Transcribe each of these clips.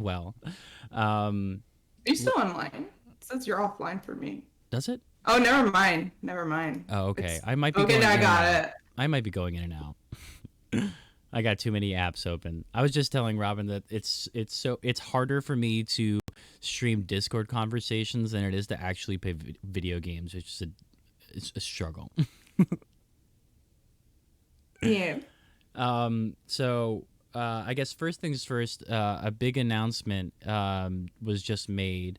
well. Um, Are you still online? It says you're offline for me. does it? Oh, never mind. Never mind. Oh, okay. It's I might be okay. going Now I in and got out. it. I might be going in and out. I got too many apps open. I was just telling Robin that it's harder for me to stream Discord conversations than it is to actually play video games. It's a struggle. Yeah. I guess first things first, a big announcement was just made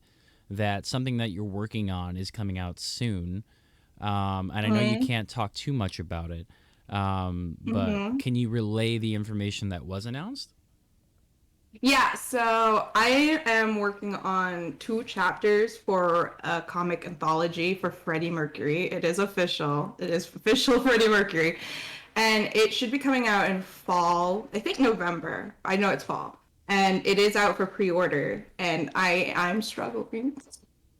that something that you're working on is coming out soon. And I know you Mm-hmm. can't talk too much about it, but Mm-hmm. can you relay the information that was announced? Yeah, so I am working on two chapters for a comic anthology for Freddie Mercury. It is official. It is official Freddie Mercury. And it should be coming out in fall, I think November. I know it's fall. And it is out for pre-order. And I'm struggling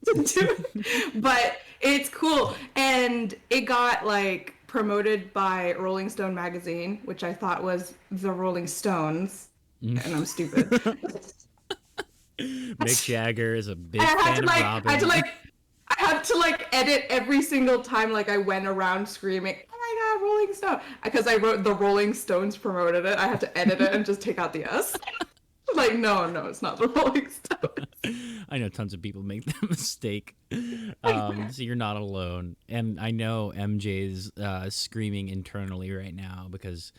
to do it. But it's cool. And it got like promoted by Rolling Stone magazine, which I thought was the Rolling Stones and I'm stupid. Mick Jagger is a I big had fan to of like, I had to Robin. like, I had to like edit every single time like I went around screaming, "Oh my God, Rolling Stone!" Because I wrote the Rolling Stones promoted it. I had to edit it and just take out the S. Like, no, no, it's not the Rolling Stones. I know tons of people make that mistake. So you're not alone. And I know MJ's screaming internally right now because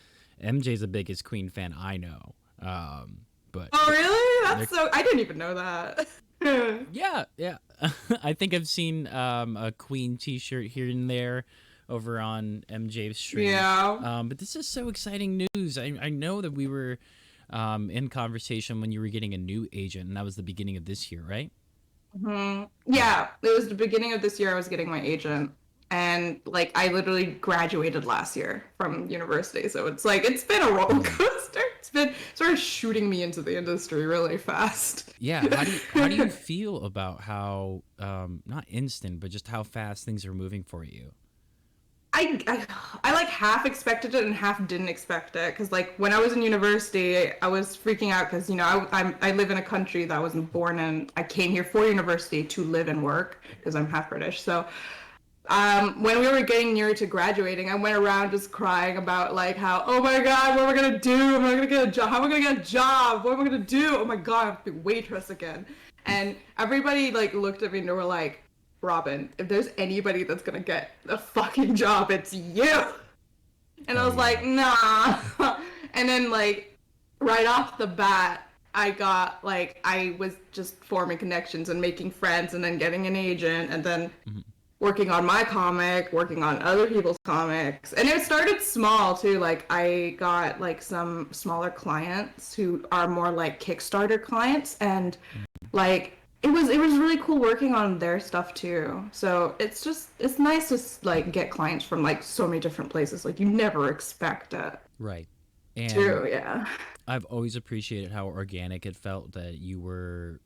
MJ's the biggest Queen fan I know. But Oh, really? they're That's so. I didn't even know that. Yeah, yeah. I think I've seen a Queen T-shirt here and there over on MJ's stream. Yeah. But this is so exciting news. I know that we were in conversation when you were getting a new agent, and that was the beginning of this year, right? Yeah. Yeah, it was the beginning of this year I was getting my agent. And like I literally graduated last year from university. So it's like it's been a roller Mm. coaster. It's been sort of shooting me into the industry really fast. Yeah. How do you feel about how not instant, but just how fast things are moving for you? I like half expected it and half didn't expect it because like when I was in university I was freaking out because you know I live in a country that I wasn't born in. I came here for university to live and work because I'm half British. So when we were getting near to graduating, I went around just crying about like how, oh my God, what am I gonna do? Am I gonna get a job? How am I gonna get a job? What am I gonna do? Oh my God, I have to be waitress again. And everybody like looked at me and they were like, Robin, if there's anybody that's gonna get a fucking job, it's you. And I Oh was like, yeah. nah. And then like right off the bat, I got like I was just forming connections and making friends and then getting an agent and then Mhm. working on my comic, working on other people's comics. And it started small too. Like I got like some smaller clients who are more like Kickstarter clients and like it was really cool working on their stuff too. So it's nice to like get clients from like so many different places. Like you never expect it. Right. And True, yeah. I've always appreciated how organic it felt that you were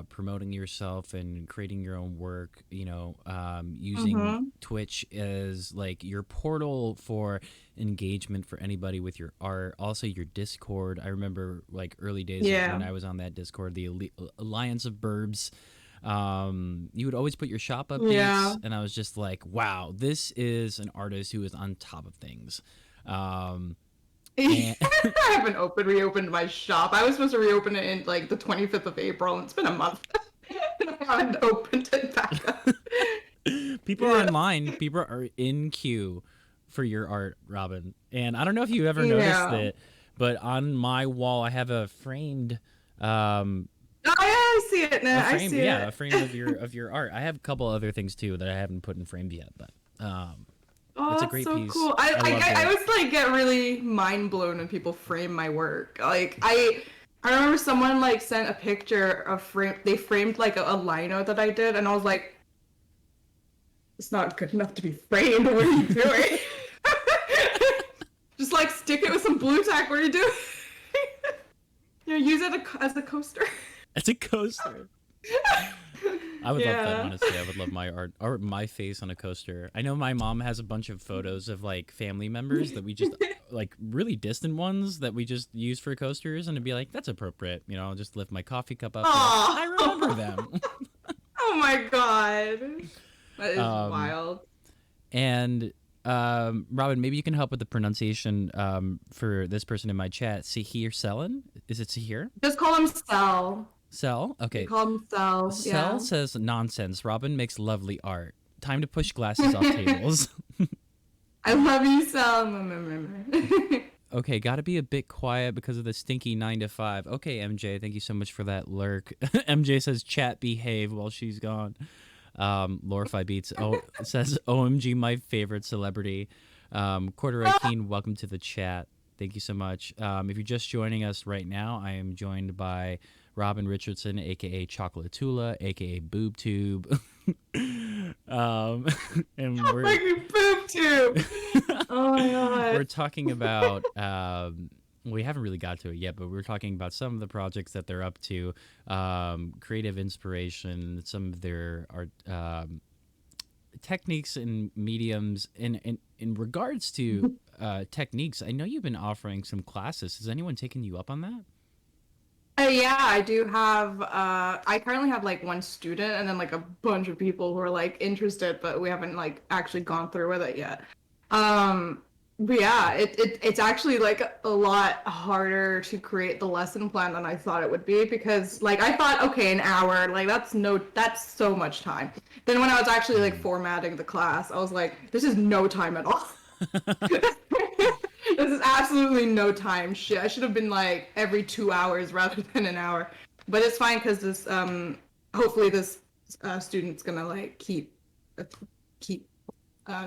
promoting yourself and creating your own work, using Mhm. Twitch as like your portal for engagement for anybody with your art. Also, your Discord. I remember like early days when Yeah. I was on that Discord, the Alliance of Burbs. You would always put your shop Yeah. updates, and I was just like, wow, this is an artist who is on top of things. Um, and I haven't reopened my shop. I was supposed to reopen it in like the 25th of April, and it's been a month. I haven't opened it back up. people are Yeah. online. People are in queue for your art, Robin. And I don't know if you ever noticed Yeah. it, but on my wall, I have um, Oh yeah, I see it now. I see a it. frame of your art. I have a couple other things too that I haven't put in framed yet, but Oh, it's a that's great so piece. cool. I loved I it. was like get really mind blown when people frame my work. Like I remember someone like sent a picture of frame they framed like a lino that I did and I was like, it's not good enough to be framed. What are you doing? Just like stick it with some blue tack. What are you doing? Use it as a coaster. It's a coaster. I would love that, Yeah. honestly. I would love my art or my face on a coaster. I know my mom has a bunch of photos of like family members that we just like really distant ones that we just use for coasters, and it'd be like, that's appropriate. You know, I'll just lift my coffee cup up. Be like, I remember Oh, them. oh my god, that is um, wild. and Robin, maybe you can help with the pronunciation for this person in my chat. Sahir Selin? Is it Sahir? Just call him Sel. Sel? You Okay. call him Sel. Sel Yeah. says nonsense. Robin makes lovely art. Time to push glasses off tables. I love you, Sel. Okay, gotta be a bit quiet because of the stinky 9 to 5. Okay, MJ, thank you so much for that lurk. MJ says chat behave while she's gone. Lorify Beats says OMG, my favorite celebrity. Corduroy Keen, welcome to the chat. Thank you so much. If you're just joining us right now, I am joined by Robin Richardson, aka Chocolatula, aka BoobTube. And we're Fucking poop tube. Oh my god. we're talking about we haven't really got to it yet, but we're talking about some of the projects that they're up to, creative inspiration, some of their art techniques and mediums. In regards to techniques, I know you've been offering some classes. Has anyone taken you up on that? Yeah, I do have. I currently have like one student, and then like a bunch of people who are like interested, but we haven't like actually gone through with it yet. But yeah, it's actually like a lot harder to create the lesson plan than I thought it would be, because like I thought, okay, an hour, like that's so much time. Then when I was actually like formatting the class, I was like, this is no time at all. This is absolutely no time. Shit, I should have been like every 2 hours rather than an hour. But it's fine because this hopefully this student's gonna like keep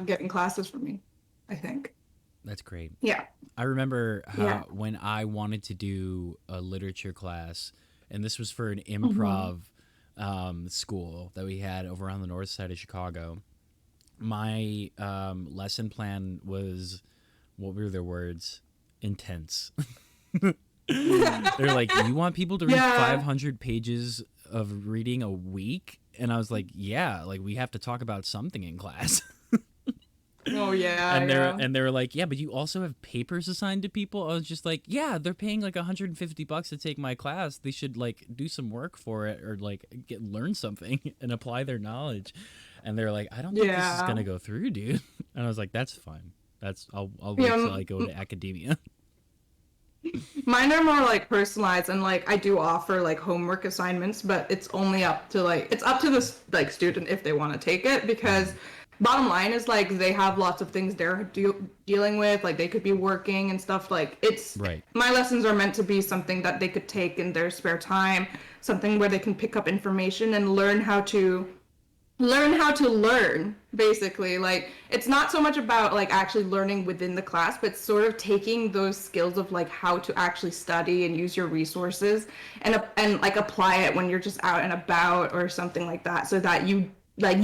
getting classes from me, I think. That's great. Yeah. I remember when I wanted to do a literature class, and this was for an improv school that we had over on the north side of Chicago. My lesson plan was, what were their words? Intense. They're like, you want people to read 500 pages of reading a week? And I was like, yeah, like we have to talk about something in class. Oh yeah. And they're like, yeah, but you also have papers assigned to people. I was just like, yeah, they're paying like $150 to take my class. They should like do some work for it, or like learn something and apply their knowledge. And they're like, I don't think this is gonna go through, dude. And I was like, that's fine. I'll wait till I go to academia. Mine are more like personalized, and like I do offer like homework assignments, but it's only up to the like student if they want to take it, because bottom line is like they have lots of things they're dealing with, like they could be working and stuff. Like it's right. My lessons are meant to be something that they could take in their spare time, something where they can pick up information and learn how to learn, basically. Like it's not so much about like actually learning within the class, but sort of taking those skills of like how to actually study and use your resources and like apply it when you're just out and about or something like that, so that you don't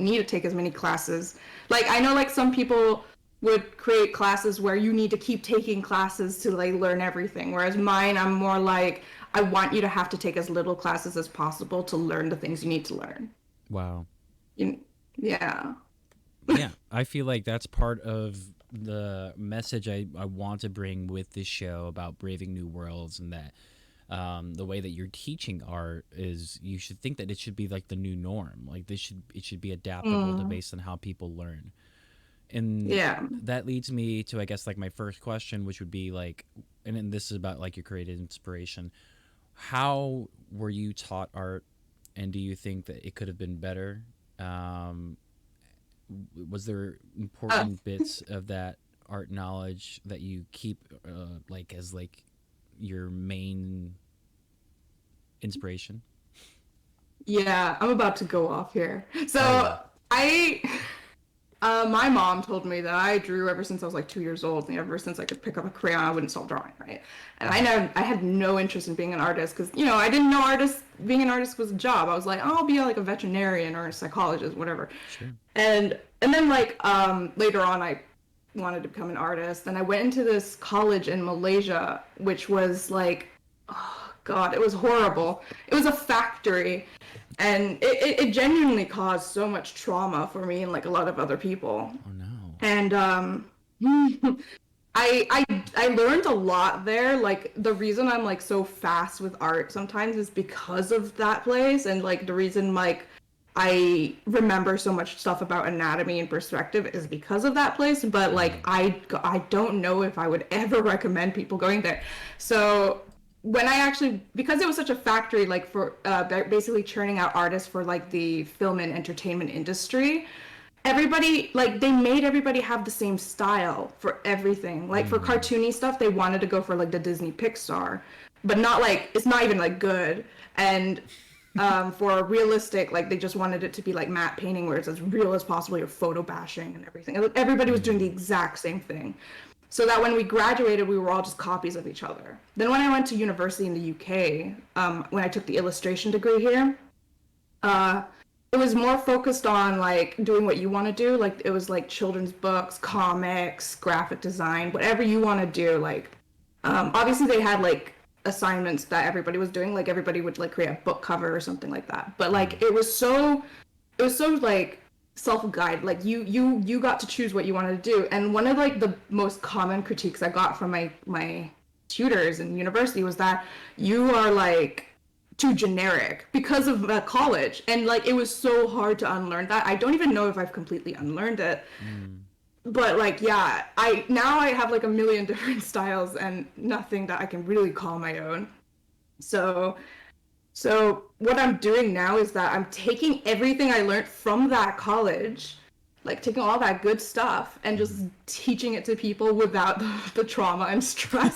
need to take as many classes. Like I know like some people would create classes where you need to keep taking classes to like learn everything, whereas mine, I'm more like, I want you to have to take as little classes as possible to learn the things you need to learn. Wow. Yeah. Yeah, I feel like that's part of the message I want to bring with this show about braving new worlds, and that the way that you're teaching art is, you should think that it should be like the new norm. Like it should be adaptable to based on how people learn. And that leads me to, I guess, like my first question, which would be like, and then this is about like your creative inspiration. How were you taught art? And do you think that it could have been better? Was there important bits of that art knowledge that you keep like as like your main inspiration? Yeah, I'm about to go off here. So my mom told me that I drew ever since I was like 2 years old, and ever since I could pick up a crayon, I wouldn't stop drawing, right? And I had no interest in being an artist, because I didn't know being an artist was a job. I was like, oh, I'll be like a veterinarian or a psychologist, whatever. Sure. And then like later on, I wanted to become an artist, and I went into this college in Malaysia, which was like, oh God, it was horrible. It was a factory. And it genuinely caused so much trauma for me and like a lot of other people. Oh no. And I learned a lot there. Like the reason I'm like so fast with art sometimes is because of that place, and like the reason like I remember so much stuff about anatomy and perspective is because of that place. But like Mm. I don't know if I would ever recommend people going there. So when I actually, because it was such a factory like for basically churning out artists for like the film and entertainment industry, everybody like they made everybody have the same style for everything. Like for Mm. cartoony stuff they wanted to go for like the Disney Pixar, but not like it's not even like good. And for realistic, like they just wanted it to be like matte painting where it's as real as possible, your photo bashing and everything. And everybody was doing the Mm. exact same thing, so that when we graduated we were all just copies of each other. Then when I went to university in the UK, when I took the illustration degree here, uh, it was more focused on like doing what you want to do. Like it was like children's books, comics, graphic design, whatever you want to do. Like, obviously they had like assignments that everybody was doing. Like everybody would like create a book cover or something like that. But like Mm. it was so like self-guide. Like you got to choose what you wanted to do. And one of like the most common critiques I got from my tutors in university was that you are like too generic because of college. And like it was so hard to unlearn that. I don't even know if I've completely unlearned it. Mm. But like yeah, I now I have like a million different styles and nothing that I can really call my own. So what I'm doing now is that I'm taking everything I learned from that college, like taking all that good stuff and just Mm. teaching it to people without the trauma and stress.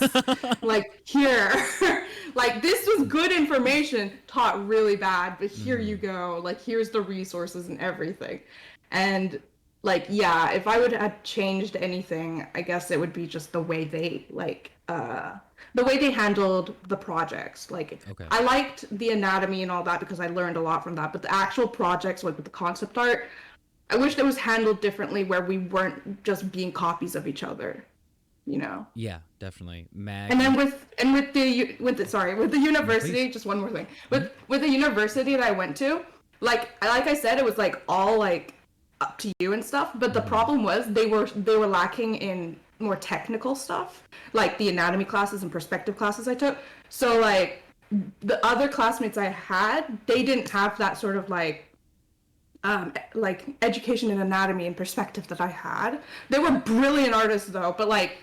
Like here, like this was good information taught really bad, but here you Mm. go. Like here's the resources and everything. And like yeah, if I would have changed anything, I guess it would be just the way they like the way they handled the projects. Like Okay. I liked the anatomy and all that because I learned a lot from that, but the actual projects like with the concept art, I wish it was handled differently where we weren't just being copies of each other, you know. Yeah, definitely. And then Mag. with the sorry, with the No, please. university, just one more thing. Mhm. With the university that I went to, like I said, it was like all like up to you and stuff, but the Mhm. problem was they were lacking in more technical stuff, like the anatomy classes and perspective classes I took. So like the other classmates I had, they didn't have that sort of like education in anatomy and perspective that I had. They were brilliant artists though, but like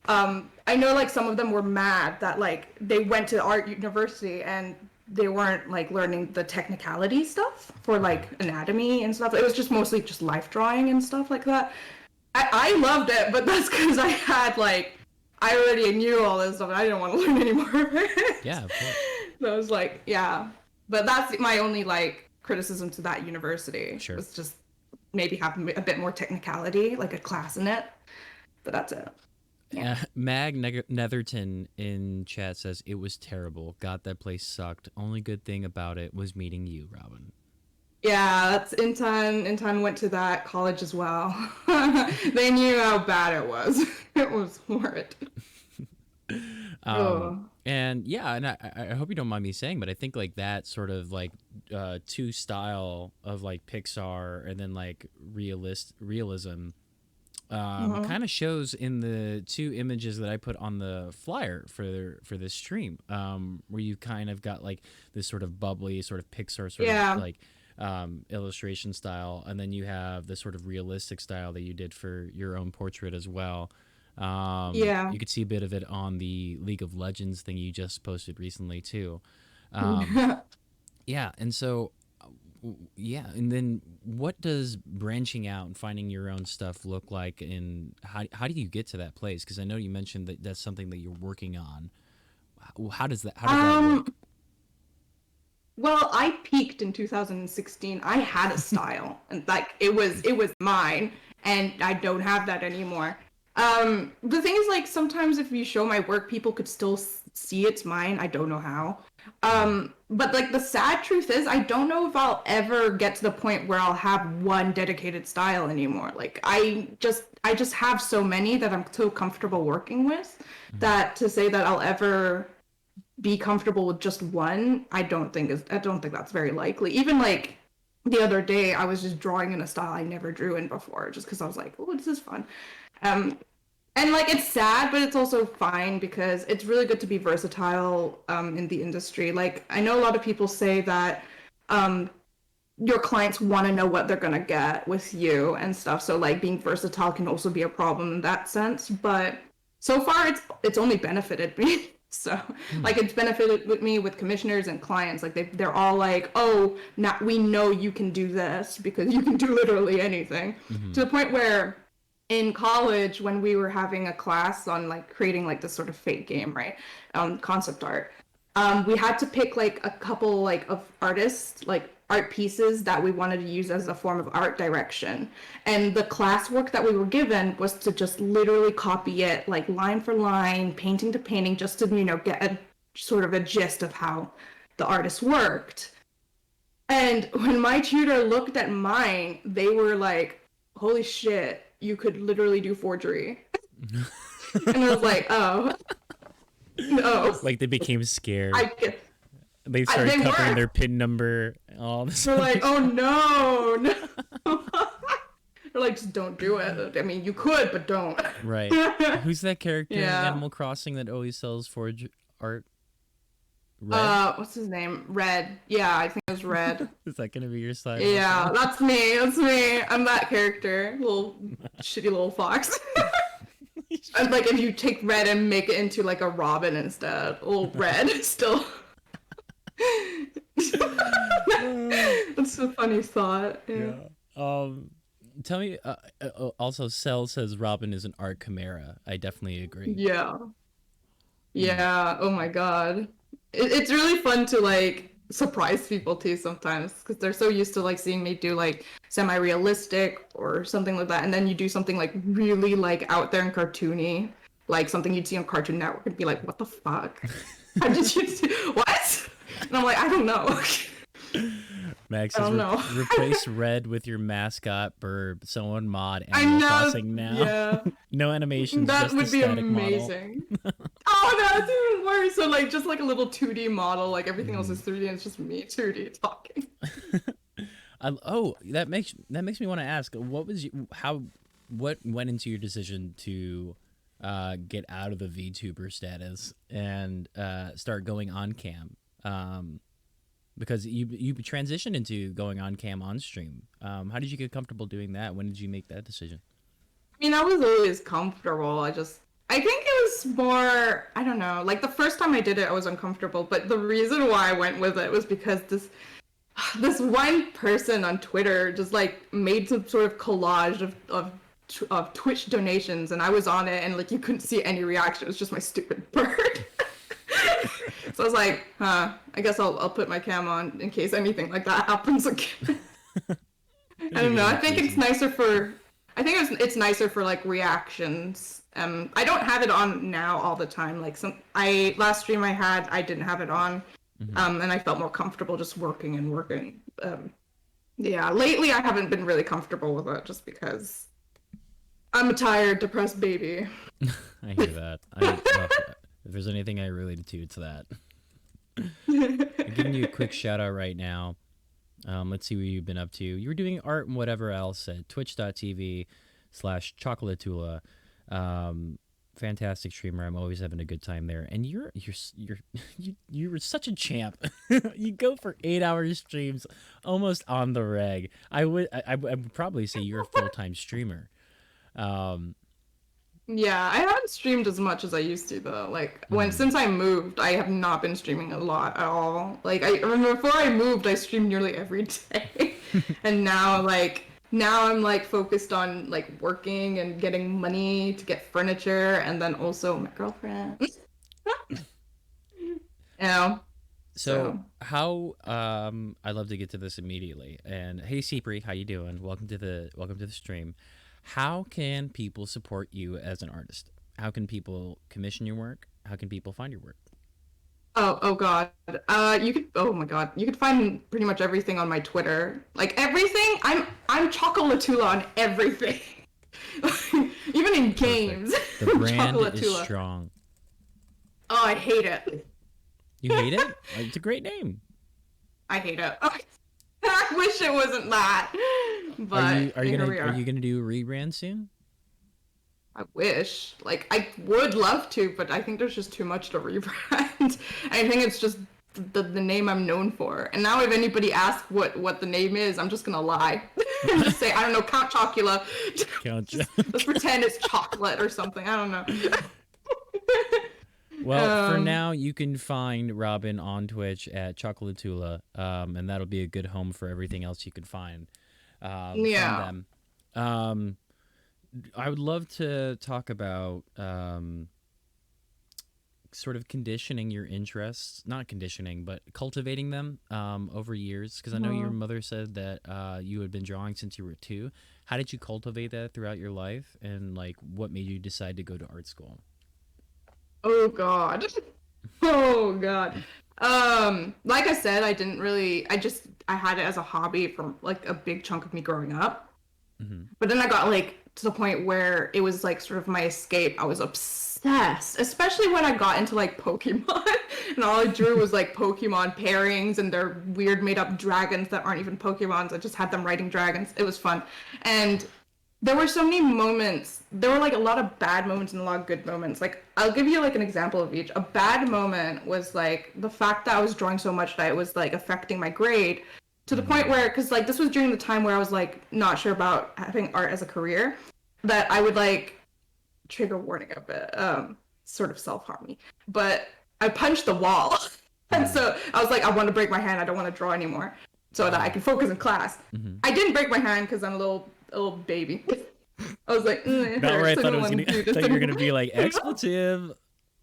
I know like some of them were mad that like they went to art university and they weren't like learning the technicality stuff for Okay. like anatomy and stuff. It was just mostly just life drawing and stuff like that. I loved it, but that's because I had like I already knew all this stuff and I didn't want to learn any more of it. Yeah, of course. So I was like, yeah. But that's my only like criticism to that university Sure. was just maybe have a bit more technicality, like a class in it. But that's it. Yeah. Netherton in chat says it was terrible. God, that place sucked. Only good thing about it was meeting you, Robin. Yeah, that's Intan. Intan went to that college as well. They knew how bad it was. It was horrid. Oh. And yeah, and I hope you don't mind me saying, but I think like that sort of like two style of like Pixar and then like realism Mhm. kind of shows in the two images that I put on the flyer for this stream, where you kind of got like this sort of bubbly, sort of Pixar sort of Yeah. like illustration style, and then you have the sort of realistic style that you did for your own portrait as well. Yeah. You could see a bit of it on the League of Legends thing you just posted recently too. Um, yeah, and so yeah, and then what does branching out and finding your own stuff look like, and how do you get to that place? Because I know you mentioned that that's something that you're working on. How does that Um, look? well, I peaked in 2016. I had a style and like it was mine and I don't have that anymore. The thing is like sometimes if you show my work people could still see it's mine. I don't know how. Mm. But like the sad truth is I don't know if I'll ever get to the point where I'll have one dedicated style anymore. Like I just have so many that I'm so comfortable working with Mm. that to say that I'll ever be comfortable with just one, I don't think that's very likely. Even like the other day, I was just drawing in a style I never drew in before, just because I was like, oh, this is fun. Um, And like it's sad, but it's also fine because it's really good to be versatile in the industry. Like I know a lot of people say that um, your clients want to know what they're gonna get with you and stuff. So like being versatile can also be a problem in that sense. But so far, it's only benefited me. So Hmm. like it's benefited with me with commissioners and clients. Like they're all like, oh, now we know you can do this because you can do literally anything. Hmm. To the point where in college when we were having a class on like creating like this sort of fake game, right? Concept art. We had to pick like a couple like of artists, like art pieces that we wanted to use as a form of art direction. And the classwork that we were given was to just literally copy it like line for line, painting to painting, just to, get a sort of a gist of how the artist worked. And when my tutor looked at mine, they were like, holy shit, you could literally do forgery. And I was like, oh, no. Like they became scared. I get They started they covering were. their pin number, all this They're other like, oh stuff. no, no. They're like, just don't do it. I mean, you could, but don't. Right. Who's that character in Yeah. Animal Crossing that always sells forged art? Red? What's his name? Red. Yeah, I think it was Red. Is that gonna be your side Yeah, hustle? that's me. That's me. I'm that character. Little shitty little fox. And like if you take Red and make it into like a Robin instead, old Red still. That's a funny thought. Yeah. Yeah. Tell me. Also, Cell says Robin is an art chimera. I definitely agree. Yeah. Mm. Yeah. Oh my God. It's really fun to like surprise people too sometimes because they're so used to like seeing me do like semi-realistic or something like that, and then you do something like really like out there and cartoony, like something you'd see on Cartoon Network and be like, "What the fuck? How did you do what?" And I'm like, "I don't know. Max I says don't know." replace Red with your mascot Burb. Someone mod I Animal know. Crossing now. Yeah. No animations, That just the would be static model. amazing. Oh, that's even worse. So like just like a little 2D model, like everything else Mhm. is 3D and it's just me 2D talking. Oh, that makes me want to ask. What went into your decision to get out of the VTuber status and start going on cam? Because you transitioned into going on cam on stream. How did you get comfortable doing that? When did you make that decision? I mean, I was always comfortable. I think it was more, I don't know, like the first time I did it, I was uncomfortable. But the reason why I went with it was because this one person on Twitter just like made some sort of collage of Twitch donations, and I was on it, and like you couldn't see any reaction. It was just my stupid bird. So I was like, huh, I guess I'll put my cam on in case anything like that happens again. I There's a don't know. good I think it's reason. nicer for. I think it's nicer for like reactions. I don't have it on now all the time. Like I last stream I had, I didn't have it on, Hmm. and I felt more comfortable just working and working. Yeah, lately I haven't been really comfortable with it just because I'm a tired, depressed baby. I hear that. If there's anything I related to, it's that. I'm giving you a quick shout out right now. Let's see what you've been up to. You were doing art and whatever else at twitch.tv/chocolatula. Fantastic streamer. I'm always having a good time there. And you were such a champ. You go for 8 hour streams almost on the reg. I would probably say you're a full time streamer. Um, Yeah, I haven't streamed as much as I used to though. Like mhm. since I moved, I have not been streaming a lot at all. Like I remember before I moved, I streamed nearly every day. And now I'm like focused on like working and getting money to get furniture and then also my girlfriend. You know. So So how I'd love to get to this immediately. And hey Cipri, how you doing? Welcome to the stream. How can people support you as an artist? How can people commission your work? How can people find your work? oh God. You could oh my God. You could find pretty much everything on my Twitter. Like everything. I'm Chocolatula on everything. Even in Perfect. games. The brand is Chocolatula. strong. Oh, I hate it. You hate it? It's a great name. I hate it. I wish it wasn't that. Are But you are you here gonna we are are. you gonna do a rebrand soon? I wish. Like, I would love to, but I think there's just too much to rebrand. I think it's just the name I'm known for. And now if anybody asks what the name is, I'm just gonna lie and just say, I don't know, Count Chocula. Count. Let's pretend it's chocolate or something. I don't know. Well, for now, you can find Robin on Twitch at Chocolatula, and that'll be a good home for everything else you can find from Yeah. them. I would love to talk about sort of conditioning your interests, not conditioning, but cultivating them over years. Because I know your Mhm. mother said that you had been drawing since you were 2. How did you cultivate that throughout your life, and like what made you decide to go to art school? Oh God. Oh God. Like I said, I didn't really I had it as a hobby for like a big chunk of me growing up. Mm-hmm. But then I got like to the point where it was like sort of my escape. I was obsessed, especially when I got into like Pokemon. And all I drew was like Pokemon pairings and their weird made up dragons that aren't even Pokemons. I just had them writing dragons. It was fun. And there were so many moments. There were like a lot of bad moments and a lot of good moments. Like I'll give you like an example of each. A bad moment was like the fact that I was drawing so much that it was like affecting my grade to the point Mm-hmm. where, because like this was during the time where I was like not sure about having art as a career, that I would like trigger warning a bit, sort of self harm me, but I punched the wall, and Mm-hmm. so I was like, I want to break my hand. I don't want to draw anymore, so that I Oh. can focus in class. Mm-hmm. I didn't break my hand because I'm a little baby. I was like, it Not where I hurts. I thought it don't was want gonna. to do I this thought you were gonna anymore. be like expletive.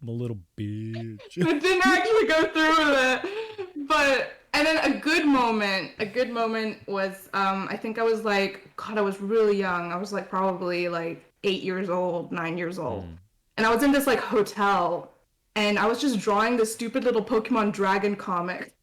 I'm a little bitch. I didn't actually go through with it. But and then a good moment was I think I was like God, I was really young. I was like probably like 8 years old, 9 years old. Mm. And I was in this like hotel and I was just drawing this stupid little Pokemon Dragon comic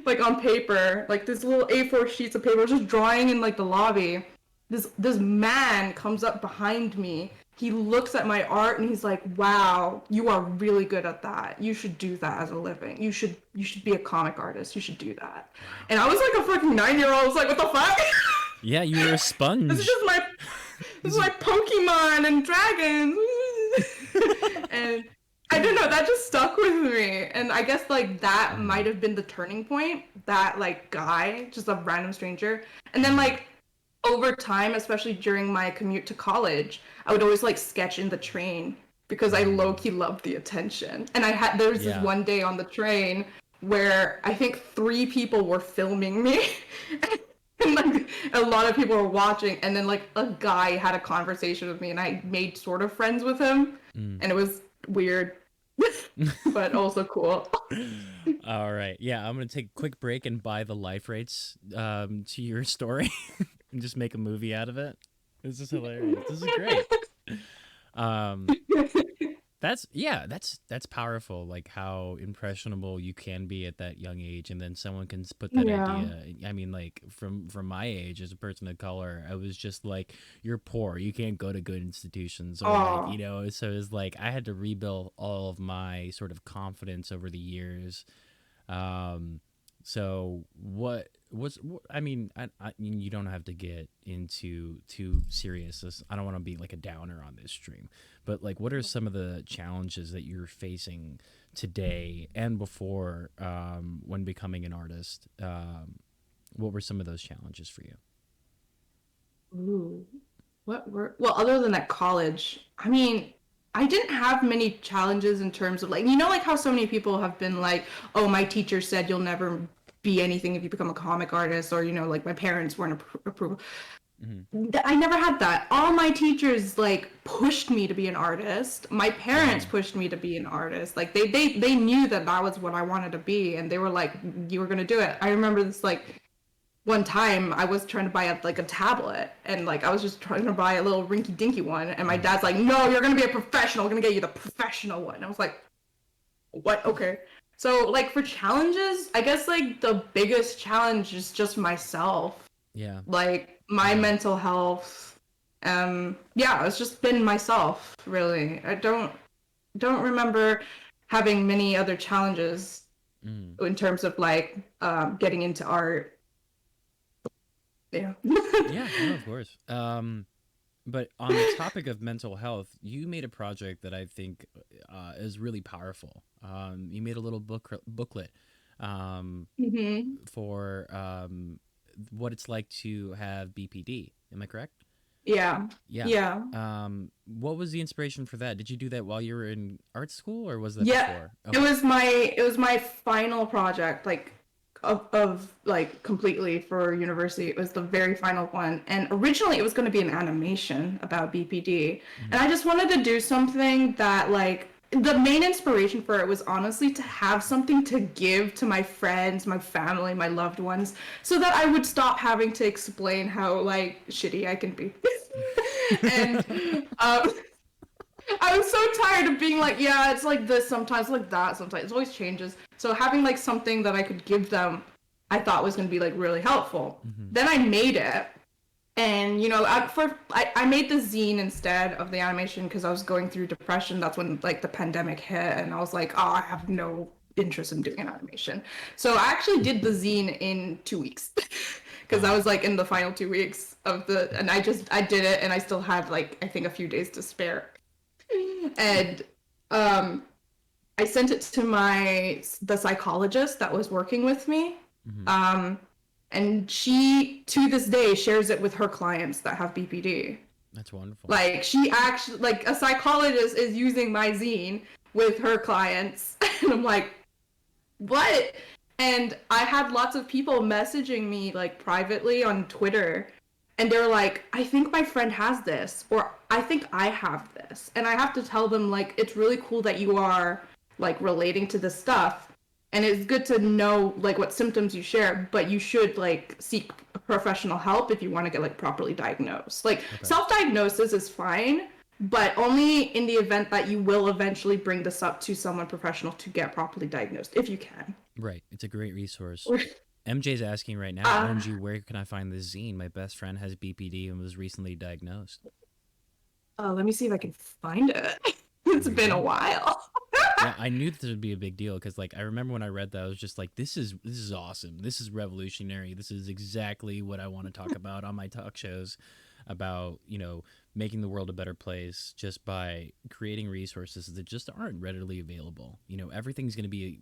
like on paper, like this little A4 sheets of paper, just drawing in like the lobby. This man comes up behind me. He looks at my art and he's like, "Wow, you are really good at that. You should do that as a living. You should be a comic artist. You should do that." Wow. And I was like a fucking 9 year old. I was like, "What the fuck? Yeah, you were a this is sponge. just my this is This is- like Pokemon and dragons." And I don't know, that just stuck with me. And I guess like that Mhm. might have been the turning point. That like guy, just a random stranger. And then Mhm. like over time, especially during my commute to college, I would always like sketch in the train because I low Mm. key loved the attention. And there was this Yeah. one day on the train where I think 3 people were filming me. And like a lot of people were watching, and then like a guy had a conversation with me, and I made sort of friends with him, Mm. and it was weird, but also cool. All right. Yeah, I'm gonna take a quick break and buy the life rates to your story and just make a movie out of it. This is hilarious. This is great. Um, that's powerful. Like how impressionable you can be at that young age, and then someone can put that Yeah. idea. I mean, like from my age as a person of color, I was just like, "You're poor. You can't go to good institutions," or like, Oh. So it's like I had to rebuild all of my sort of confidence over the years. Um, so I mean, you don't have to get into too serious. I don't want to be like a downer on this stream, but like, what are some of the challenges that you're facing today and before when becoming an artist? What were some of those challenges for you? Ooh. What were well, other than at college, I mean, I didn't have many challenges in terms of like, like how so many people have been like, oh, my teacher said you'll never be anything if you become a comic artist, or like my parents weren't approval. Mm-hmm. I never had that. All my teachers like pushed me to be an artist. My parents Wow. pushed me to be an artist. Like they knew that that was what I wanted to be, and they were like, you were gonna do it. I remember this like one time I was trying to buy like a tablet, and like I was just trying to buy a little rinky dinky one, and my Mm-hmm. dad's like, "No, you're gonna be a professional. We're gonna get you the professional one." And I was like, "What? Okay." So like for challenges, I guess like the biggest challenge is just myself, Yeah. like my Mm-hmm. mental health. Yeah, it's just been myself really. I don't remember having many other challenges Mm. in terms of like getting into art. Yeah. Yeah. No, of course. But on the topic of mental health, you made a project that I think is really powerful. You made a little booklet um, Hmm. for what it's like to have BPD. Am I correct? Yeah. Yeah. Yeah. What was the inspiration for that? Did you do that while you were in art school, or was that Yeah. before? It Okay. was my it was my final project, like of like completely for university. It was the very final one. And originally it was going to be an animation about BPD. Hmm. And I just wanted to do something that like the main inspiration for it was honestly to have something to give to my friends, my family, my loved ones, so that I would stop having to explain how like shitty I can be. And um I was so tired of being like, yeah, it's like this sometimes, like that sometimes. It always changes. So having like something that I could give them, I thought was going to be like really helpful. Hmm. Then I made it, and I made the zine instead of the animation because I was going through depression. That's when like the pandemic hit, and I was like, oh, I have no interest in doing an animation. So I actually did the zine in 2 weeks because I Wow. was like in the final 2 weeks of the, and I did it, and I still had like I think a few days to spare. And um, I sent it to the psychologist that was working with me. Hmm. Um, and she, to this day, shares it with her clients that have BPD. That's wonderful. Like she actually, like a psychologist is using my zine with her clients, and I'm like, what? And I had lots of people messaging me like privately on Twitter, and they're like, I think my friend has this, or I think I have this. And I have to tell them, like, it's really cool that you are like relating to this stuff. And it's good to know like what symptoms you share, but you should like seek professional help if you want to get like properly diagnosed. Like Okay. self-diagnosis is fine, but only in the event that you will eventually bring this up to someone professional to get properly diagnosed, if you can. Right. It's a great resource. MJ's asking right now, uh, OMG, where can I find this zine? My best friend has BPD and was recently diagnosed. let me see if I can find it. It's There you been a go. while. Yeah, I knew this would be a big deal because, like, I remember when I read that, I was just like, "This is awesome. This is revolutionary. This is exactly what I want to talk about on my talk shows, about making the world a better place just by creating resources that just aren't readily available. Everything's going to be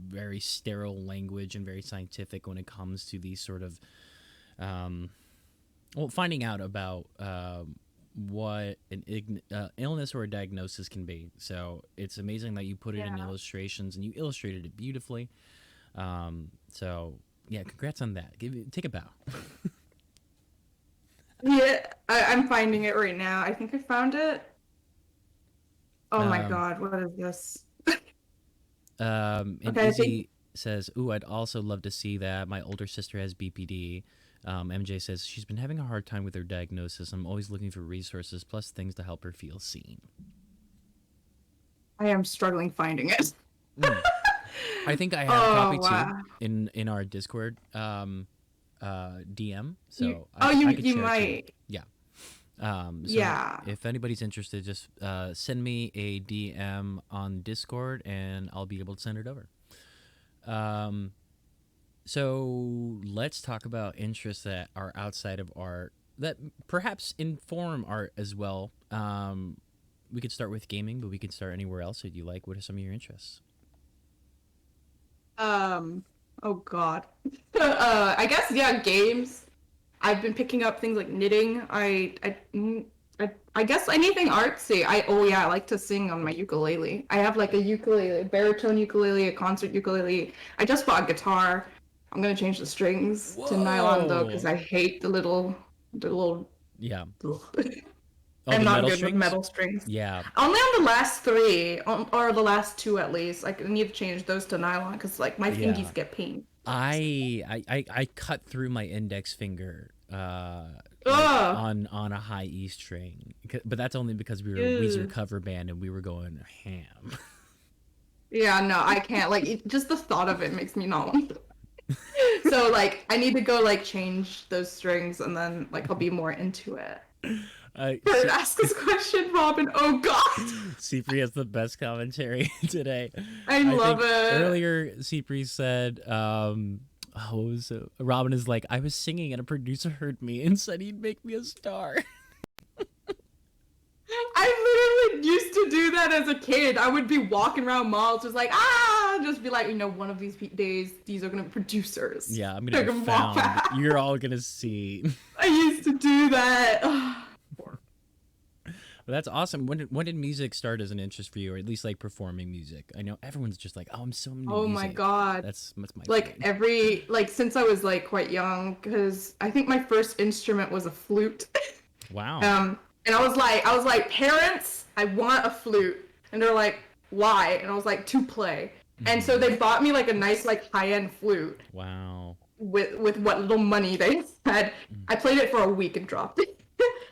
very sterile language and very scientific when it comes to these sort of um, finding out about what an illness or a diagnosis can be. So it's amazing that you put it in Yeah. illustrations and you illustrated it beautifully. So yeah, congrats on that. Take a bow. Yeah, I'm finding it right now. I think I found it. Oh my Um, God, what is this? and Okay, I think. Izzy says, "Ooh, I'd also love to see that. My older sister has BPD." MJ says she's been having a hard time with her diagnosis. I'm always looking for resources plus things to help her feel seen. I am struggling finding it. Mm. I think I have a Oh copy too wow. in our Discord DM, You so oh I you could you share it too. might. Yeah. So Yeah. if anybody's interested, just send me a DM on Discord, and I'll be able to send it over. Um, so let's talk about interests that are outside of art that perhaps inform art as well. We could start with gaming, but we could start anywhere else that you like. What are some of your interests? Um oh God. I guess yeah, games. I've been picking up things like knitting. I guess anything artsy. Oh yeah, I like to sing on my ukulele. I have like a ukulele, a baritone ukulele, a concert ukulele. I just bought a guitar. I'm gonna change the strings to nylon though, because Whoa! I hate the little. Yeah. Ugh. Oh, I'm the not metal good with strings? metal strings. Yeah. Only on the last three, or the last two at least. Like, I need to change those to nylon because like my Yeah. fingies get pain. I cut through my index finger like Ugh. on a high E string. But that's only because we were a Weezer Ew. cover band and we were going ham. Yeah, no, I can't. Like, just the thought of it makes me not want to. So, like, I need to go, like, change those strings and then, like, I'll be more into it. Bird, See, ask us a question, Robin. Oh, God. Cipri has the best commentary today. I I love think it. earlier Cipri said, what was it? Robin is like, I was singing and a producer heard me and said he'd make me a star. used to do that as a kid. I would be walking around malls just like, just be like, one of these days, these are going to be producers. Yeah, I'm They're gonna be walk found. past. You're all gonna see. I used to do that. Well, that's awesome. When did music start as an interest for you, or at least like performing music? I know everyone's just like, oh, I'm so into Oh music. my God. That's my Like thing. since I was like quite young, because I think my first instrument was a flute. Wow. And I was like, parents, I want a flute. And they're like, why? And I was like, to play. And so they bought me like a nice like high-end flute Wow. with what little money they had. I played it for a week and dropped it.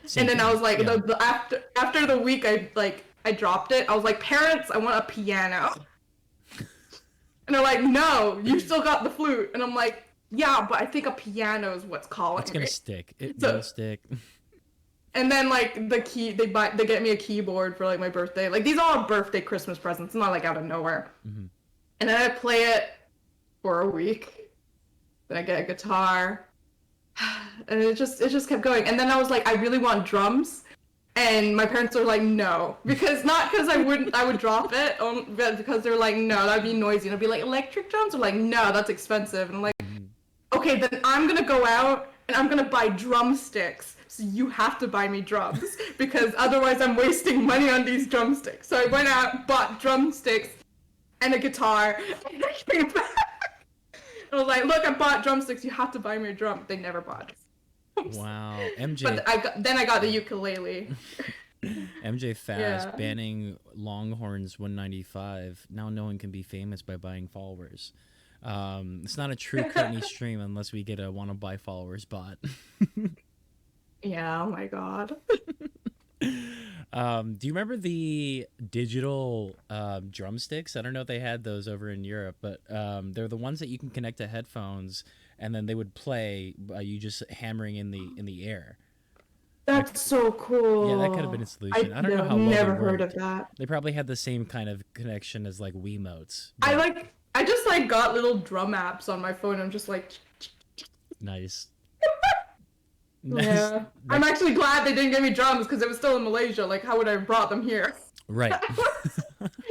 Same And then I thing. was like, Yeah. after the week I dropped it. I was like, parents, I want a piano. And they're like, no, you still got the flute. And I'm like, yeah, but I think a piano is what's calling It's gonna me. stick. It So- will stick. And then like they get me a keyboard for like my birthday. Like these are all birthday Christmas presents. It's not like out of nowhere. Mhm. And then I play it for a week. Then I get a guitar. And it just kept going. And then I was like, I really want drums. And my parents were like, no. Not because I would drop it, but because they're like, no, that'd be noisy. And I'd be like, electric drums? Or like, no, that's expensive. And I'm like, okay, then I'm gonna go out and I'm gonna buy drumsticks. So you have to buy me drums because otherwise I'm wasting money on these drumsticks. So I went out, bought drumsticks and a guitar, and I came back. I was like, look, I bought drumsticks. You have to buy me a drum. They never bought drums. Wow. MJ. But I got the ukulele. MJ Fast Yeah. banning Longhorns 195. Now no one can be famous by buying followers. It's not a true Courtney stream unless we get a wanna buy followers bot. Yeah, oh my God. Do you remember the digital drumsticks? I don't know if they had those over in Europe, but they're the ones that you can connect to headphones, and then they would play by you just hammering in the air. That's so cool. Yeah, that could have been a solution. I don't know how well never they heard of worked. that. They probably had the same kind of connection as like Wiimotes. I just like got little drum apps on my phone. I'm just like, Nice. yeah. I'm actually glad they didn't give me drums because it was still in Malaysia. Like, how would I have brought them here? Right.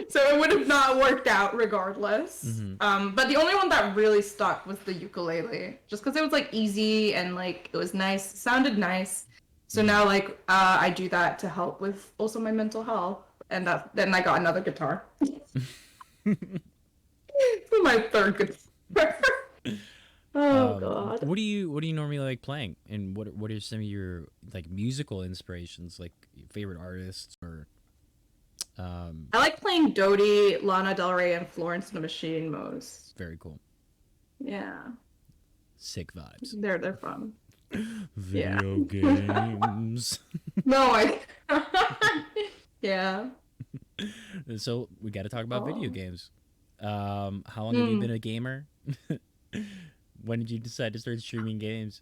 So it would have not worked out regardless. Mm-hmm. But the only one that really stuck was the ukulele, just because it was like easy and like it was nice, it sounded nice. So Mm-hmm. now like I do that to help with also my mental health, and then I got another guitar. My third guitar. Oh God. What do you normally like playing, and what are some of your like musical inspirations, like your favorite artists or I like playing Dodie, Lana Del Rey, and Florence and the Machine most. very cool, Yeah, sick vibes. they're fun. Video games. No, yeah. So we got to talk about video Oh. games. How long have you been a gamer? When did you decide to start streaming games?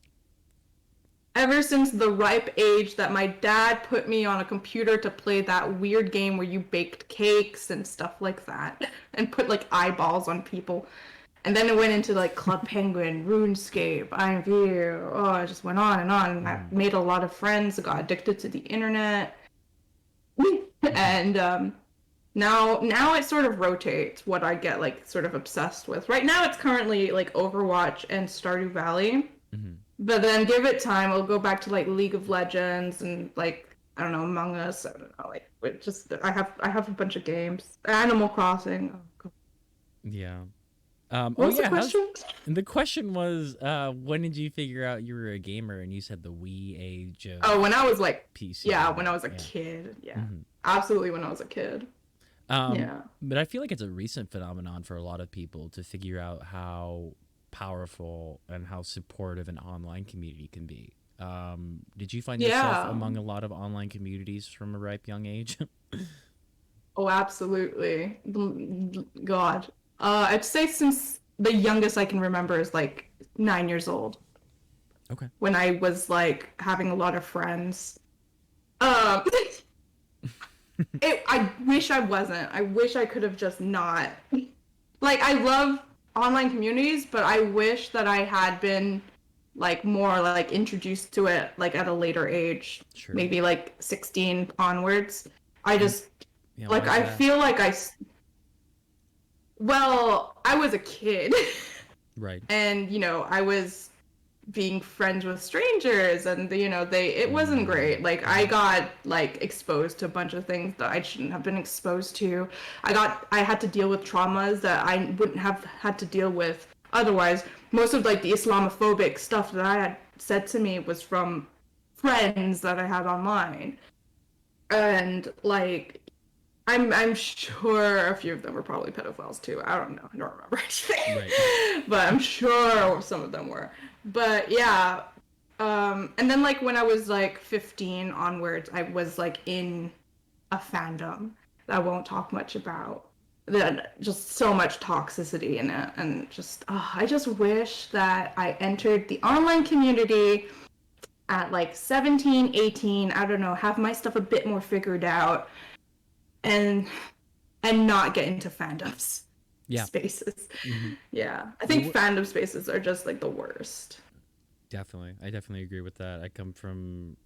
Ever since the ripe age that my dad put me on a computer to play that weird game where you baked cakes and stuff like that, and put like eyeballs on people. And then it went into like Club Penguin, RuneScape, IMView. Oh, it just went on and on. And I made a lot of friends, got addicted to the internet. And now it sort of rotates what I get like sort of obsessed with. Right now it's currently like Overwatch and Stardew Valley. Mm-hmm. But then give it time, I'll go back to like League of Legends and like I don't know, Among Us. I don't know, like it just I have a bunch of games. Animal Crossing. Oh, God. Yeah. What was the question? The question was, when did you figure out you were a gamer? And you said the wee age of Oh, when I was like PC. yeah, when I was a Yeah. kid. Yeah. Mhm. Absolutely when I was a kid. Yeah. But I feel like it's a recent phenomenon for a lot of people to figure out how powerful and how supportive an online community can be. Did you find yourself Yeah. among a lot of online communities from a ripe young age? Oh, absolutely. God. I'd say since the youngest I can remember is like 9 years old. Okay. When I was like having a lot of friends. I wish I wasn't. I wish I could have just not. Like, I love online communities, but I wish that I had been like more like introduced to it like at a later age, Sure. maybe like 16 onwards. I And just yeah, why like is I that? feel like well, I was a kid Right. and I was being friends with strangers and it wasn't great. Like I Mm-hmm. got like exposed to a bunch of things that I shouldn't have been exposed to. I had to deal with traumas that I wouldn't have had to deal with otherwise. Most of like the Islamophobic stuff that I had said to me was from friends that I had online. And like I'm sure a few of them were probably pedophiles too. I don't know. I don't remember Right. anything. But I'm sure some of them were. But yeah. And then like when I was like 15 onwards, I was like in a fandom that I won't talk much about. That just so much toxicity in it, and just I just wish that I entered the online community at like 17, 18. I don't know, have my stuff a bit more figured out, and not get into fandoms Yeah. spaces. Mm-hmm. Yeah, I Well, think fandom spaces are just like the worst. definitely. I definitely agree with that. I come from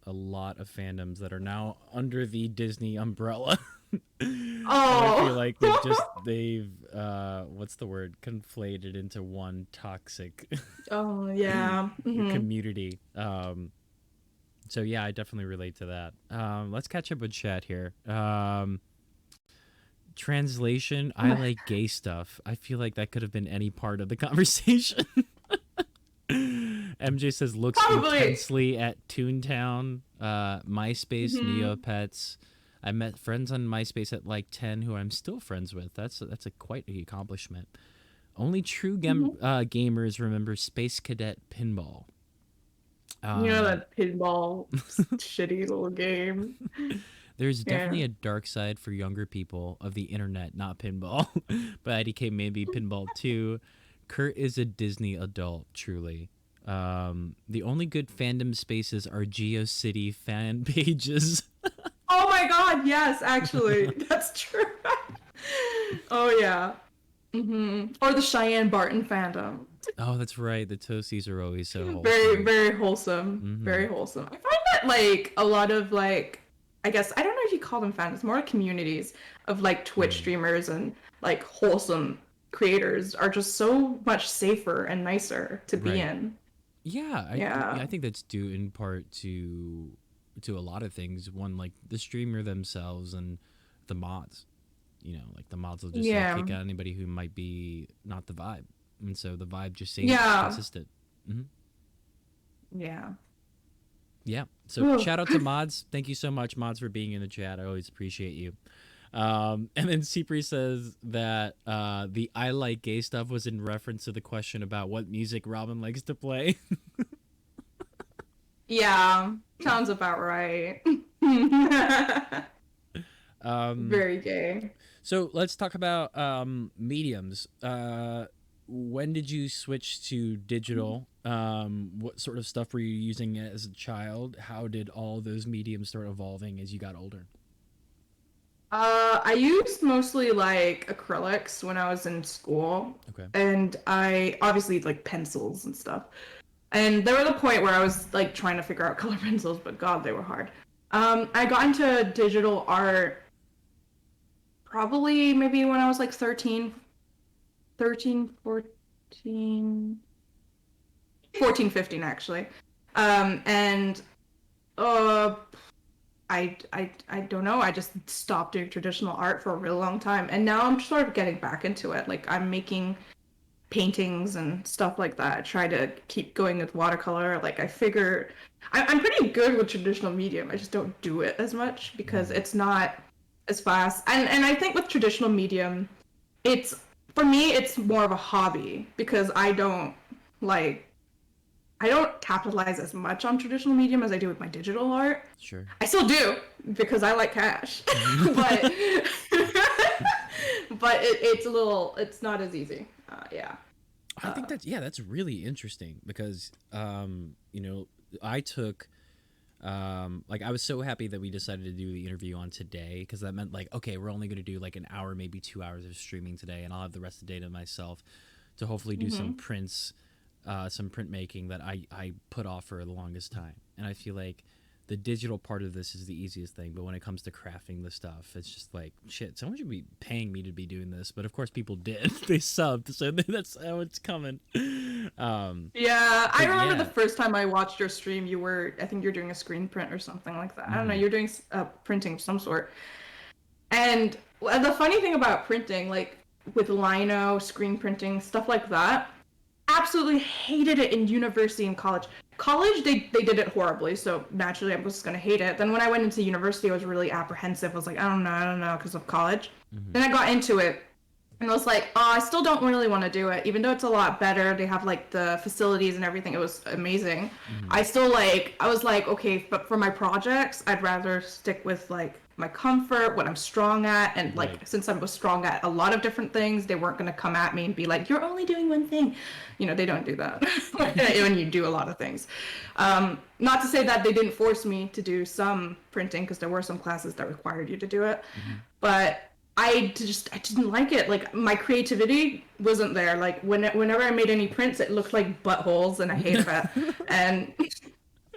a lot of fandoms that are now under the Disney umbrella. And I feel Oh. like they've what's the word, conflated into one toxic Oh yeah. community. So yeah, I definitely relate to that. Let's catch up with chat here. Translation, I like gay stuff. I feel like that could have been any part of the conversation. MJ says looks Probably. intensely at Toontown, MySpace, hmm Neopets. I met friends on MySpace at like 10 who I'm still friends with. That's a quite the accomplishment. Only true gamers remember Space Cadet Pinball. Um, That pinball shitty little game. there's Yeah. definitely a dark side for younger people of the internet, not pinball. But IDK maybe pinball too. Kurt is a Disney adult, truly. The only good fandom spaces are GeoCity fan pages. Oh my god, yes, actually. That's true. Oh yeah. Or the Cheyenne Barton fandom. Oh, that's right. The toasties are always so Very, wholesome. very wholesome. Mm-hmm. Very wholesome. I find that like a lot of like I guess I don't know if you call them fandoms, more like communities of like Twitch Mm. streamers and like wholesome creators are just so much safer and nicer to be Right. in. Yeah, Yeah. I think that's due in part to a lot of things. One, like the streamer themselves and the mods. You know, like the mods will just like Yeah. kick out anybody who might be not the vibe, and so the vibe just stays Yeah. consistent. Hmm. Yeah. Yeah. So Whew. shout out to mods. Thank you so much, mods, for being in the chat. I always appreciate you. And then Cipri says that the I like gay stuff was in reference to the question about what music Robin likes to play. Yeah. Sounds about right. um, Very gay. so let's talk about mediums. When did you switch to digital? What sort of stuff were you using as a child? How did all those mediums start evolving as you got older? I used mostly like acrylics when I was in school, Okay. and I obviously like pencils and stuff. And there was a point where I was like trying to figure out color pencils, but God, they were hard. I got into digital art probably maybe when I was like 14, 15 actually. And uh I don't know. I just stopped doing traditional art for a real long time, and now I'm sort of getting back into it. Like I'm making paintings and stuff like that. I try to keep going with watercolor. Like I figure I'm pretty good with traditional medium. I just don't do it as much because Mm, it's not as fast. And I think with traditional medium, it's for me it's more of a hobby because like I don't capitalize as much on traditional medium as I do with my digital art. sure. I still do because I like cash, but it's a little it's not as easy. Yeah. I think that's yeah, that's really interesting because you know, I took like I was so happy that we decided to do the interview on today because that meant like okay, we're only going to do like an hour, maybe 2 hours of streaming today, and I'll have the rest of the day to myself to hopefully do hmm some printmaking that I put off for the longest time. And I feel like the digital part of this is the easiest thing, but when it comes to crafting the stuff, it's just like, shit, someone should be paying me to be doing this. But of course people did. They subbed, so that's how it's coming. Yeah, I remember yeah. the first time I watched your stream, I think you're doing a screen print or something like that. I don't know, Mm-hmm. you're doing printing of some sort. And the funny thing about printing, like with lino, screen printing, stuff like that, absolutely hated it in university and college. College, they did it horribly, so naturally I was just gonna hate it. Then when I went into university, I was really apprehensive. I was like, I don't know, because of college. Mm-hmm. Then I got into it, and I was like, oh, I still don't really want to do it, even though it's a lot better. They have like the facilities and everything. It was amazing. Mm-hmm. I still like, I was like, okay, but for my projects, I'd rather stick with like my comfort, what I'm strong at, and like Right. since I was strong at a lot of different things, they weren't gonna come at me and be like, you're only doing one thing. You know, they don't do that when you do a lot of things. Not to say that they didn't force me to do some printing, because there were some classes that required you to do it, Mm-hmm. but I didn't like it. Like my creativity wasn't there. Like whenever I made any prints, it looked like buttholes, and I hated that. And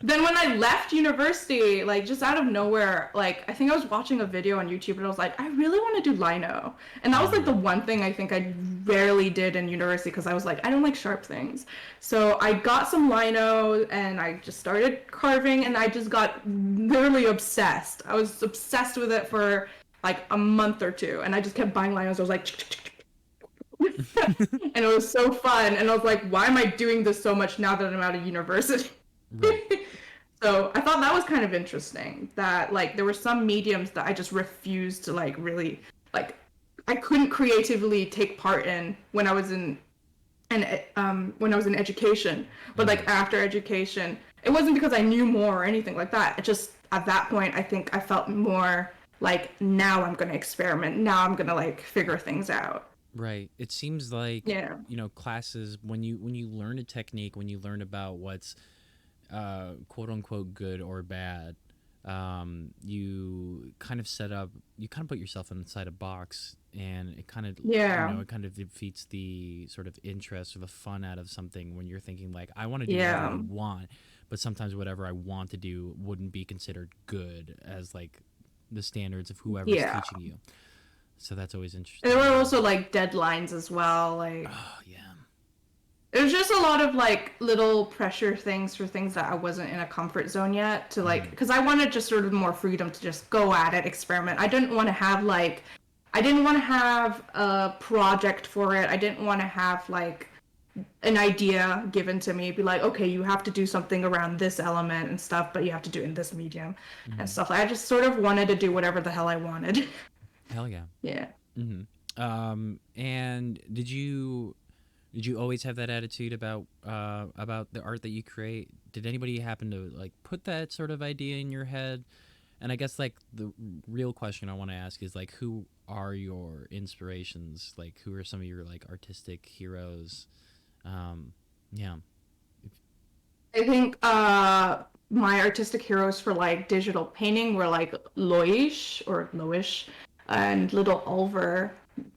then when I left university, like just out of nowhere, like I think I was watching a video on YouTube and I was like, I really want to do lino. And that was like the one thing I think I rarely did in university, because I was like, I don't like sharp things. So I got some lino and I just started carving, and I just got literally obsessed. I was obsessed with it for like a month or two, and I just kept buying linos. I was like, and it was so fun. And I was like, why am I doing this so much now that I'm out of university? Right. So I thought that was kind of interesting, that like there were some mediums that I just refused to like really like, I couldn't creatively take part in when I was in when I was in education. But like after education, it wasn't because I knew more or anything like that. It just at that point I think I felt more like, now I'm gonna experiment. Now I'm gonna like figure things out. Right. It seems like, Yeah. classes, when you learn a technique, when you learn about what's quote unquote good or bad, you kind of put yourself inside a box, and it kind of, Yeah. it kind of defeats the sort of interest or the fun out of something when you're thinking like, I want to do whatever I Yeah. want, but sometimes whatever I want to do wouldn't be considered good as like the standards of whoever's Yeah. teaching you. So that's always interesting. There were also like deadlines as well. Like Oh yeah. it was just a lot of like little pressure things for things that I wasn't in a comfort zone yet to like, because I wanted just sort of more freedom to just go at it, experiment. I didn't want to have a project for it. I didn't want to have like an idea given to me, be like, okay, you have to do something around this element and stuff, but you have to do it in this medium and stuff. I just sort of wanted to do whatever the hell I wanted. Hell yeah. Yeah. And did you always have that attitude about the art that you create? Did anybody happen to like put that sort of idea in your head? And I guess like the real question I want to ask is like, who are your inspirations? Like, who are some of your like artistic heroes? Yeah. I think my artistic heroes for like digital painting were like Loish and Little Oliver.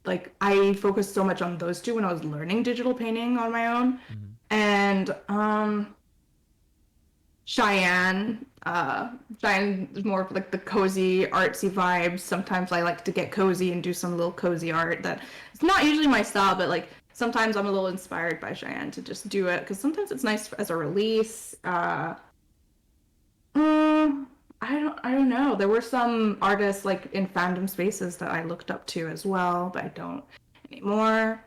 Like I focused so much on those two when I was learning digital painting on my own. Mm-hmm. And Cheyenne. Cheyenne is more of like the cozy, artsy vibes. Sometimes I like to get cozy and do some little cozy art that it's not usually my style, but like sometimes I'm a little inspired by Cheyenne to just do it, because sometimes it's nice as a release. I don't know. There were some artists like in fandom spaces that I looked up to as well, but I don't anymore.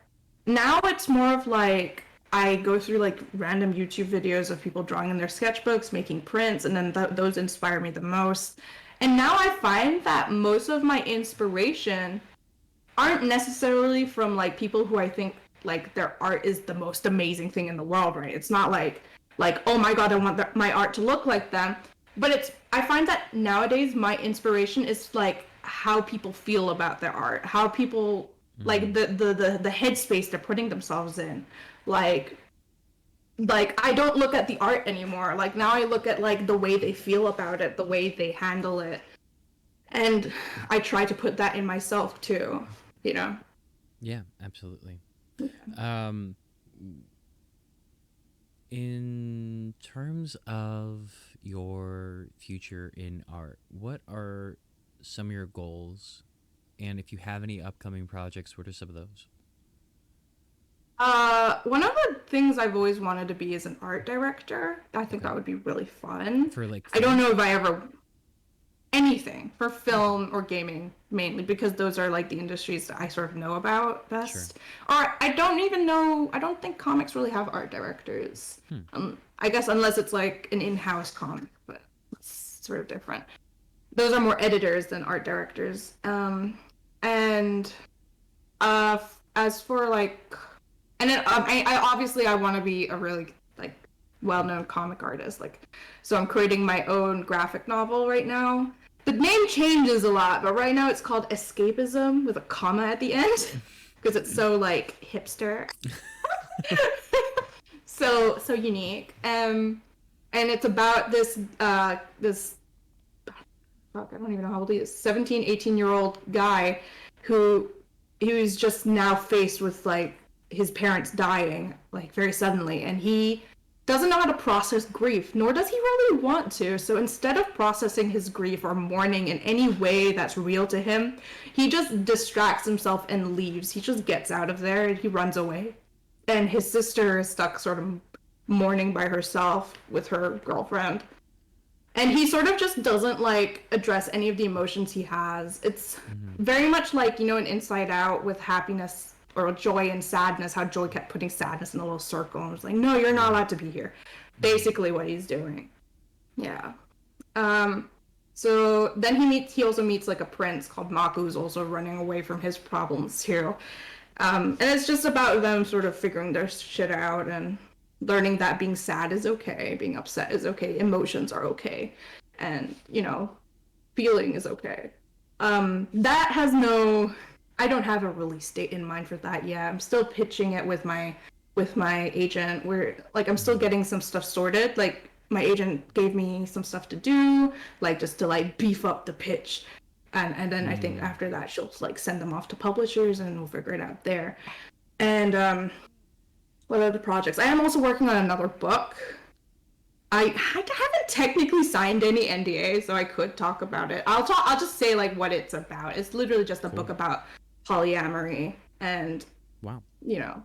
Now it's more of like I go through like random YouTube videos of people drawing in their sketchbooks, making prints, and then those inspire me the most. And now I find that most of my inspiration aren't necessarily from like people who I think like their art is the most amazing thing in the world, right? It's not like oh my god, I want my art to look like them. But I find that nowadays my inspiration is like how people feel about their art, how people like the headspace they're putting themselves in. Like I don't look at the art anymore. Like now I look at like the way they feel about it, the way they handle it. And I try to put that in myself too, you know. Yeah, absolutely. In terms of your future in art, what are some of your goals? And if you have any upcoming projects, what are some of those? One of the things I've always wanted to be is an art director. I think Okay. that would be really fun. For like I don't film? know if I ever anything for Okay. film or gaming mainly because those are like the industries that I sort of know about Sure. best. Or I don't even know, I don't think comics really have art directors. Hmm. I guess unless it's like an in-house comic, but it's sort of different. Those are more editors than art directors. And as for like, and then I obviously I want to be a really like well-known comic artist. Like, so I'm creating my own graphic novel right now. The name changes a lot, but right now it's called Escapism with a comma at the end because it's so like hipster, so unique. And it's about this fuck, I don't even know how old he is, 17, 18-year-old guy who who's just now faced with like his parents dying like very suddenly, and he doesn't know how to process grief, nor does he really want to. So instead of processing his grief or mourning in any way that's real to him, he just distracts himself and leaves. He just gets out of there and he runs away. And his sister is stuck sort of mourning by herself with her girlfriend, and he sort of just doesn't like address any of the emotions he has. It's Hmm. very much like, you know, in Inside Out with happiness or joy and sadness, how joy kept putting sadness in a little circle and was like, no, you're not Yeah. allowed to be here. Hmm. Basically what he's doing. Yeah. um so then he also meets like a prince called Mako who's also running away from his problems too. And it's just about them sort of figuring their shit out and learning that being sad is okay, being upset is okay, emotions are okay, and, you know, feeling is okay. That has no, I don't have a release date in mind for that yet. I'm still pitching it with my agent. We're like I'm still Hmm. getting some stuff sorted. Like my agent gave me some stuff to do, like just to like beef up the pitch. And then I think Hmm. after that she'll like send them off to publishers and we'll figure it out there. And what other projects? I am also working on another book. I haven't technically signed any NDA, so I could talk about it. I'll just say like what it's about. It's literally just a book Cool. about polyamory and, Wow. you know,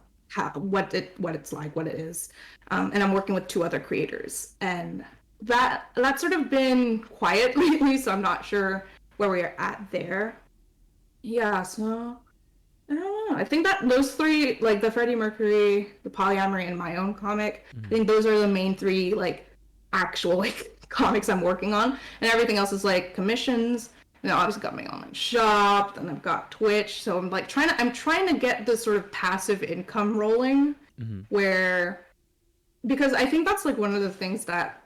what it's like, what it is. And I'm working with two other creators, and that's sort of been quiet lately, so I'm not sure where we are at there. Yeah, so I don't know. I think that those three, like the Freddie Mercury, the polyamory, and my own comic, I Hmm. think those are the main three like actual like comics I'm working on, and everything else is like commissions. And I obviously got my online shop, and I've got Twitch, so I'm trying to get this sort of passive income rolling, Hmm. where because I think that's like one of the things that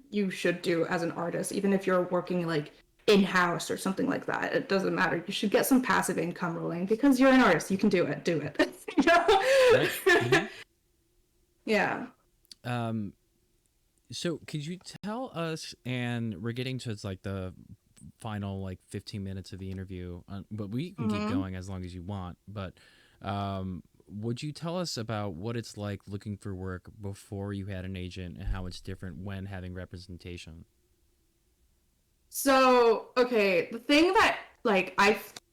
you should do as an artist, even if you're working like in-house or something like that. It doesn't matter. You should get some passive income rolling because you're an artist. You can do it. Do it. Right. Hmm. Yeah. Um, so could you tell us, and we're getting to like the final like 15 minutes of the interview, but we can keep Hmm. going as long as you want. But would you tell us about what it's like looking for work before you had an agent and how it's different when having representation? So, okay, the thing that like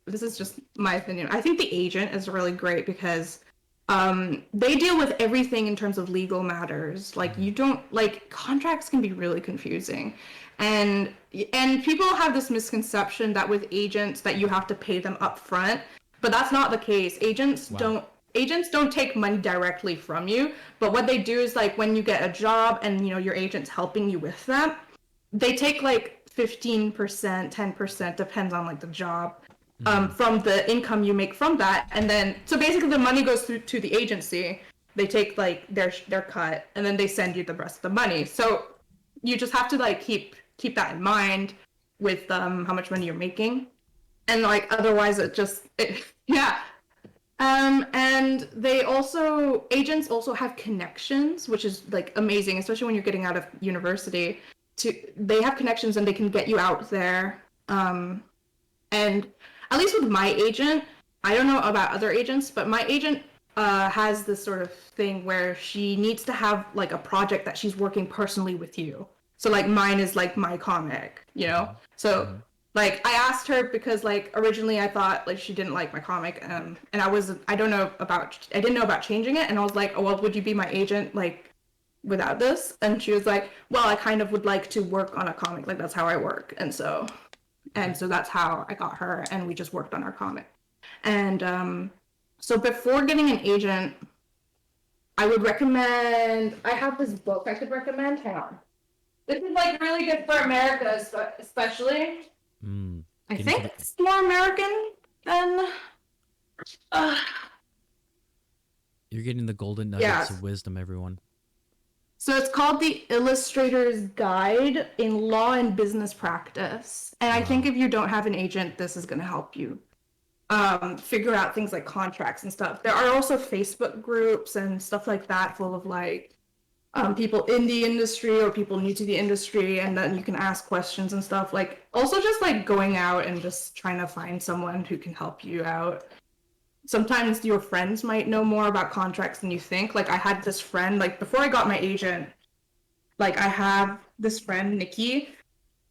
this is just my opinion. I think the agent is really great because they deal with everything in terms of legal matters. Like Hmm. you don't like contracts can be really confusing. And and people have this misconception that with agents that you have to pay them up front, but that's not the case. Wow. Agents don't take money directly from you, but what they do is like when you get a job and you know your agent's helping you with that, they take like 15%, 10%, depends on like the job, Hmm. from the income you make from that. And then, so basically the money goes through to the agency. They take like their cut and then they send you the rest of the money. So you just have to like keep that in mind with how much money you're making. And like otherwise yeah. And agents also have connections, which is like amazing, especially when you're getting out of university. They have connections and they can get you out there. And at least with my agent, I don't know about other agents, but my agent has this sort of thing where she needs to have like a project that she's working personally with you. So like mine is like my comic, you know? Okay. So Hmm. like I asked her because like originally I thought like she didn't like my comic, and I didn't know about changing it, and I was like, oh well, would you be my agent like without this? And she was like, well, I kind of would like to work on a comic, like that's how I work. Okay. And so that's how I got her, and we just worked on our comic. And so before getting an agent, I would recommend. I have this book I could recommend. Hang on. This is like really good for America, especially. Mm. I Get into think the. it's more American than. Uh, You're getting the golden yeah. nuggets of wisdom, everyone. So it's called The Illustrator's Guide in Law and Business Practice. And I think Wow. if you don't have an agent, this is going to help you figure out things like contracts and stuff. There are also Facebook groups and stuff like that full of like people in the industry or people new to the industry, and then you can ask questions and stuff. Like also just like going out and just trying to find someone who can help you out. Sometimes your friends might know more about contracts than you think. Like I had this friend, like before I got my agent, like I have this friend, Nikki,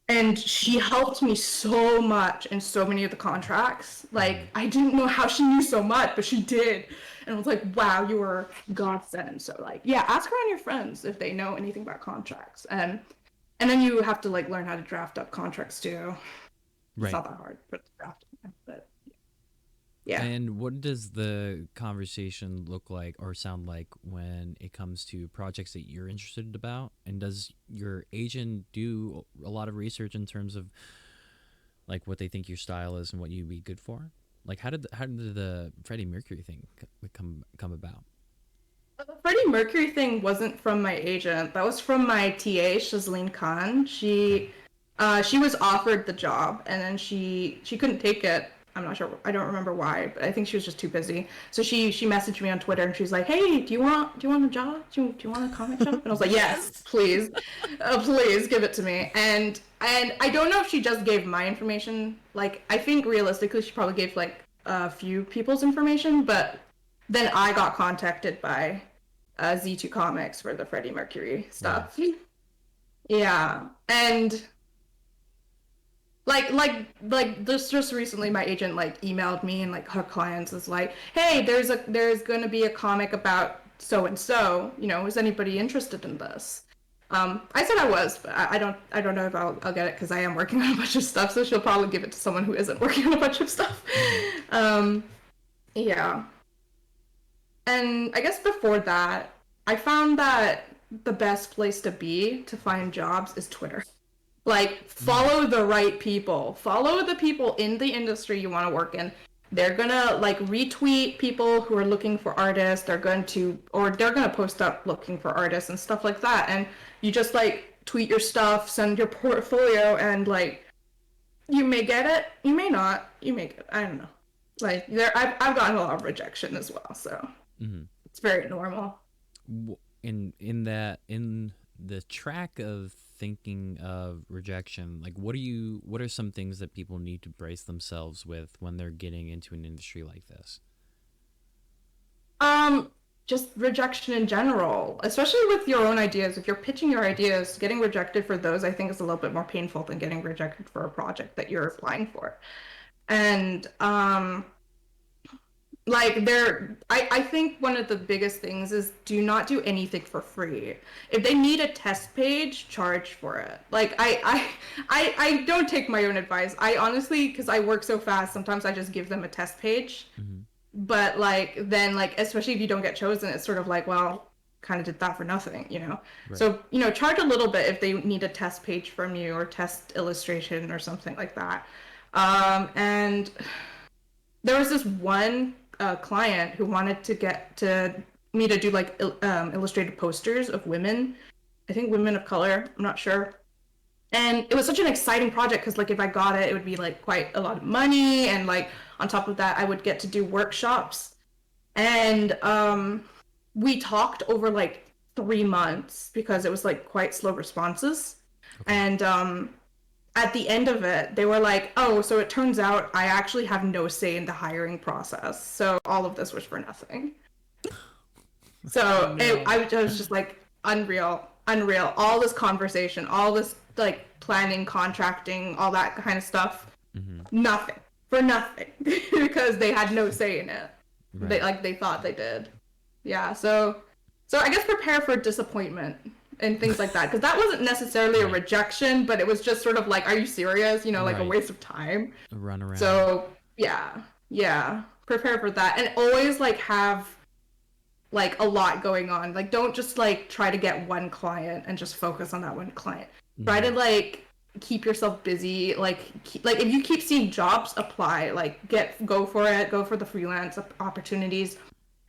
and she helped me so much in so many of the contracts. Hmm. Like I didn't know how she knew so much, but she did. And I was like, wow, you were godsend. So like, yeah, ask around your friends if they know anything about contracts. And then you have to like learn how to draft up contracts too. It's Right. not that hard, but draft them. But yeah. And what does the conversation look like or sound like when it comes to projects that you're interested about? And does your agent do a lot of research in terms of like what they think your style is and what you'd be good for? Like how did the Freddie Mercury thing come about? The Freddie Mercury thing wasn't from my agent. That was from my TA, Shazleen Khan. Okay. She was offered the job, and then she couldn't take it. I'm not sure. I don't remember why, but I think she was just too busy. So she messaged me on Twitter, and she was like, "Hey, do you want a job? Do you want a comic job?" And I was like, "Yes, please, please give it to me." And I don't know if she just gave my information. Like I think realistically, she probably gave like a few people's information, but then I got contacted by Z2 Comics for the Freddie Mercury Wow. stuff. Yeah, and like this just recently my agent like emailed me, and like her clients is like, hey, there's gonna be a comic about so and so, you know, is anybody interested in this? I said I was, but I don't know if I'll get it because I am working on a bunch of stuff, so she'll probably give it to someone who isn't working on a bunch of stuff. Hmm. um yeah. And I guess before that, I found that the best place to be to find jobs is Twitter. Like, Mm. follow the right people. Follow the people in the industry you want to work in. They're gonna like retweet people who are looking for artists. They're gonna post up looking for artists and stuff like that. And you just like tweet your stuff, send your portfolio, and like you may get it, you may not, you may get it. I don't know. Like I've gotten a lot of rejection as well, so Hmm. it's very normal. In the track of thinking of rejection, like what are some things that people need to brace themselves with when they're getting into an industry like this? Um, just rejection in general, especially with your own ideas. If you're pitching your ideas, getting rejected for those, I think, is a little bit more painful than getting rejected for a project that you're applying for. And like I think one of the biggest things is do not do anything for free. If they need a test page, charge for it. Like I don't take my own advice. I honestly, because I work so fast, sometimes I just give them a test page. Hmm. But like then like especially if you don't get chosen, it's sort of like, well, kind of did that for nothing, you know. Right. So you know, charge a little bit if they need a test page from you or test illustration or something like that. And there was this one client who wanted to get to me to do like illustrated posters of women. I think women of color. I'm not sure. And it was such an exciting project because like if I got it, it would be like quite a lot of money, and like on top of that, I would get to do workshops. And we talked over like 3 months because it was like quite slow responses. Okay. And at the end of it, they were like, oh, so it turns out I actually have no say in the hiring process. So all of this was for nothing. So No. I was just like, unreal, unreal. All this conversation, all this like planning, contracting, all that kind of stuff, Hmm. nothing for nothing because they had no say in it. Right. They thought they did. Yeah, so I guess prepare for disappointment and things like that because that wasn't necessarily a Yeah. rejection, but it was just sort of like, are you serious? You know, like a Right. waste of time. A run around. So yeah, yeah, prepare for that and always like have like a lot going on. Like don't just like try to get one client and just focus on that one client. Try to Hmm. like keep yourself busy. Like if you keep seeing jobs, apply. Like go for it. Go for the freelance opportunities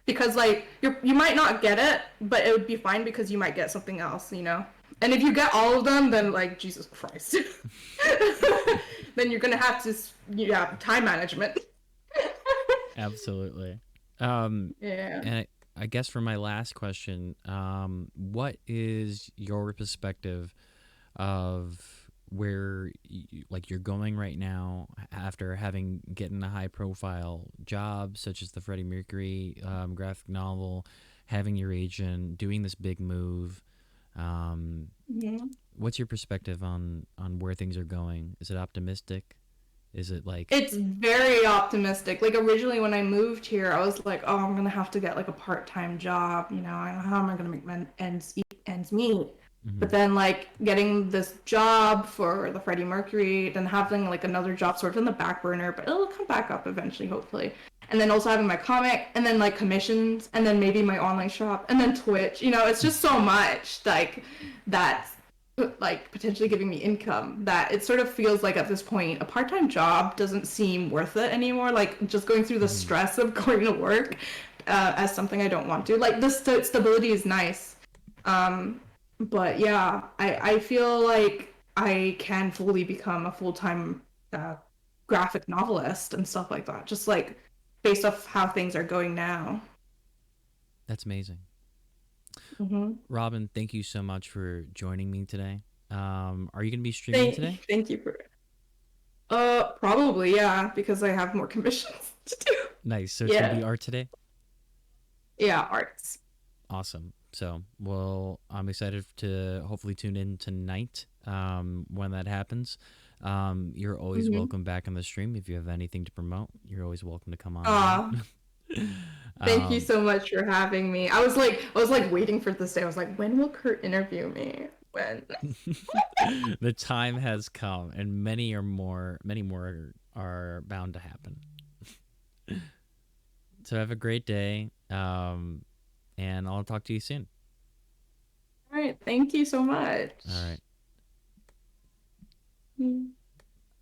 because like you might not get it, but it would be fine because you might get something else, you know. And if you get all of them, then like Jesus Christ, then you're gonna have to yeah, time management. Absolutely. Yeah. And I guess for my last question, what is your perspective of where like you're going right now after having getting a high profile job such as the Freddie Mercury graphic novel, having your agent, doing this big move? Um, Mhm. what's your perspective on where things are going? Is it optimistic? Is it like It's very optimistic. Like originally when I moved here, I was like, "Oh, I'm gonna have to get like a part-time job. You know, how am I gonna make ends meet?" mhm, But then like getting this job for the Freddie Mercury, then having like another job sort of in the back burner, but it'll come back up eventually, hopefully. And then also having my comic, and then like commissions, and then maybe my online shop, and then Twitch. You know, it's just so much like that's like potentially giving me income that it sort of feels like at this point a part-time job doesn't seem worth it anymore, like just going through the mhm, stress of going to work as something I don't want to like the stability is nice, um but yeah, I feel like I can fully become a full-time uh, graphic novelist and stuff like that, just like based off how things are going now. that's amazing. Mm-hmm. Robin, thank you so much for joining me today. Are you going to be streaming today? Thank you for probably, yeah, because I have more commissions to do. Nice. So it's going to Yeah. be art today? Yeah, arts. Awesome. So, well, I'm excited to hopefully tune in tonight when that happens. You're always Mm-hmm. welcome back on the stream. If you have anything to promote, you're always welcome to come on again. Aw, thank you um, so much for having me. I was like waiting for this day. I was like, when will Kurt interview me? When? the time has come, and many more are bound to happen. So, have a great day, and I'll talk to you soon. All right, thank you so All much. right.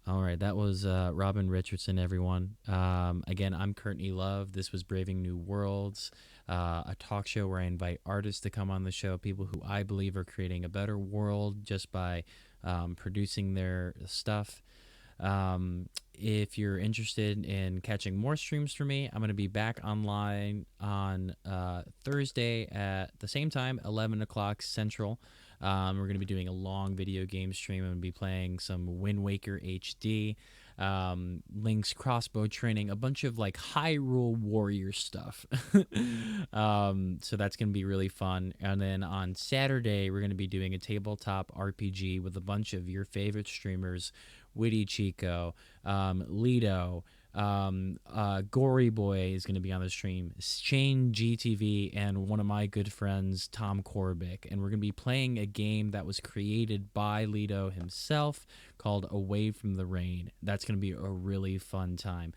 All right, that was Robin Richardson, everyone. Again, I'm Courtney Love. This was Braving New Worlds, a talk show where I invite artists to come on the show, people who I believe are creating a better world just by producing their stuff. If you're interested in catching more streams from me, I'm going to be back online on Thursday at the same time, 11 o'clock Central. We're going to be doing a long video game stream. I'm going to be playing some Wind Waker HD, Link's crossbow training, a bunch of like Hyrule Warrior stuff. So that's going to be really fun. And then on Saturday, we're going to be doing a tabletop RPG with a bunch of your favorite streamers, Witty Chico, Lido, Gory Boy is going to be on the stream, Shane GTV, and one of my good friends, Tom Korbick. And we're going to be playing a game that was created by Lido himself called Away from the Rain. That's going to be a really fun time.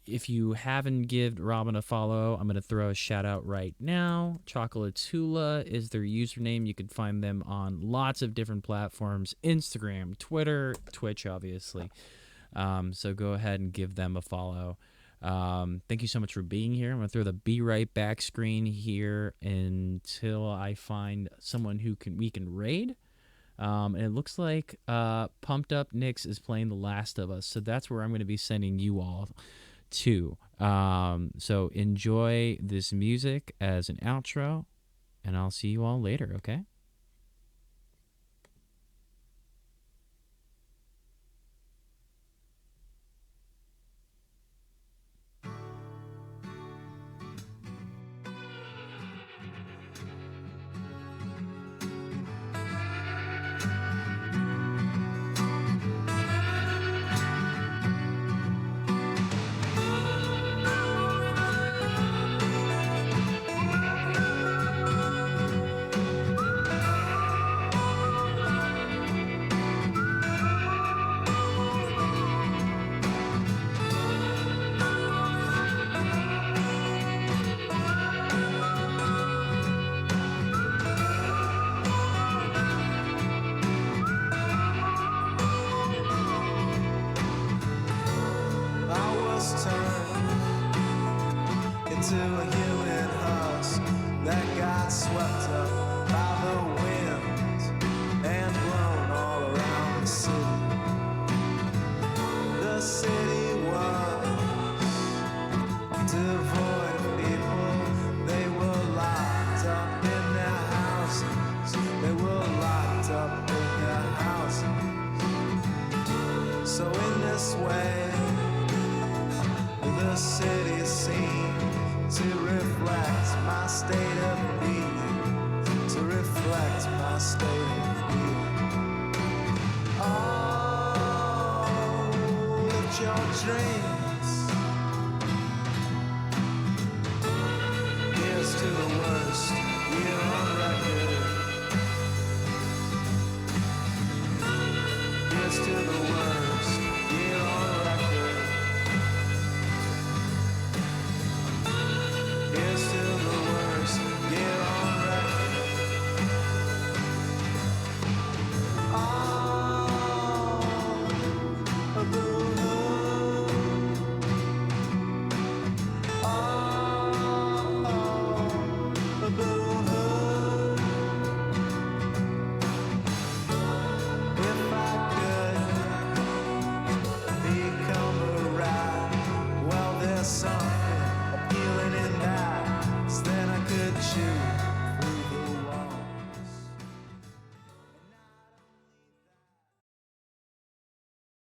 If you haven't given Robin a follow, I'm going to throw a shout out right now. Chocolatula is their username. You can find them on lots of different platforms: Instagram, Twitter, Twitch, obviously. So go ahead and give them a follow. Thank you so much for being here. I'm going to throw the be right back screen here until I find someone who we can raid. And it looks like Pumped Up Nix is playing The Last of Us. So that's where I'm going to be sending you all to. So enjoy this music as an outro, and I'll see you all later, okay? reflect my state of being. Oh, lift your dreams.